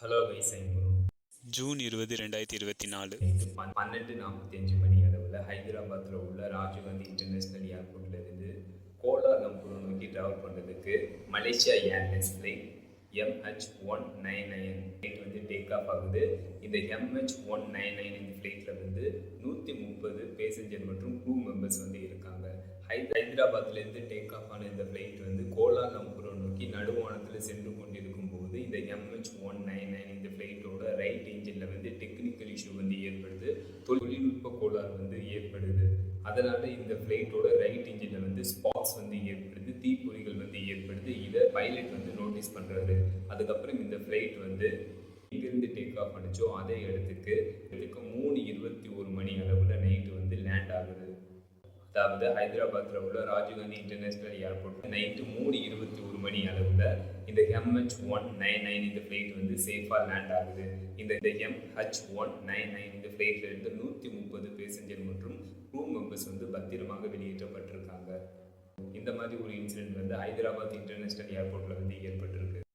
Hello guys, I'm Guru. June 20, 2024. Night 12:45 மணி அளவில் ஹைதராபாத்தில் உள்ள ராஜீவ்காந்தி இன்டர்நேஷ்னல் ஏர்போர்ட்ல இருந்து கோலாலம்பூர் நோக்கி ட்ராவல் பண்ணுறதுக்கு Malaysia airlines flight MH199 flight வந்து டேக் ஆஃப் ஆகுது. இந்த MH199 இந்த ஃப்ளைட்டில் வந்து 130 பேசஞ்சர் மற்றும் க்ரூ மெம்பர்ஸ் வந்து இருக்காங்க. ஹைதராபாத்லேருந்து டேக் ஆஃப் ஆன இந்த ஃப்ளைட் வந்து கோலாலம்பூரை நோக்கி நடுவானத்தில் சென்று கொண்டிருக்கும் போது இந்த MH199 இந்த ஃப்ளைட்டோட ரைட் இன்ஜினில் வந்து டெக்னிக்கல் இஷ்யூ வந்து ஏற்படுது. தொழில்நுட்ப கோளாறு வந்து ஏற்படுது. அதனால் இந்த ஃப்ளைட்டோட ரைட் இன்ஜினில் வந்து ஸ்பார்க்ஸ் வந்து ஏற்படுது, தீப்பொறிகள் வந்து ஏற்படுது. இதை பைலட் வந்து நோட்டீஸ் பண்ணுறாரு. அதுக்கப்புறம் இந்த ஃப்ளைட் வந்து எங்கேருந்து டேக் ஆஃப் பண்ணிச்சோ அதே இடத்துக்கு 3:21 மணி அளவில் நைட்டு வந்து லேண்ட் ஆகுது. அதாவது ஹைதராபாத்தில் உள்ள ராஜீவ்காந்தி இன்டர்நேஷ்னல் ஏர்போர்ட் நைட்டு 3:21 மணி அளவில் இந்த MH199 இந்த ஃப்ளைட் வந்து சேஃபாக லேண்ட் ஆகுது. இந்த MH199 இந்த ஃப்ளைட்ல இருந்து 130 பேசஞ்சர் மற்றும் க்ரூ மெம்பர்ஸ் வந்து பத்திரமாக வெளியேற்றப்பட்டிருக்காங்க. இந்த மாதிரி ஒரு இன்சிடென்ட் வந்து ஹைதராபாத் இன்டர்நேஷ்னல் ஏர்போர்ட்டில் வந்து ஏற்பட்டிருக்கு.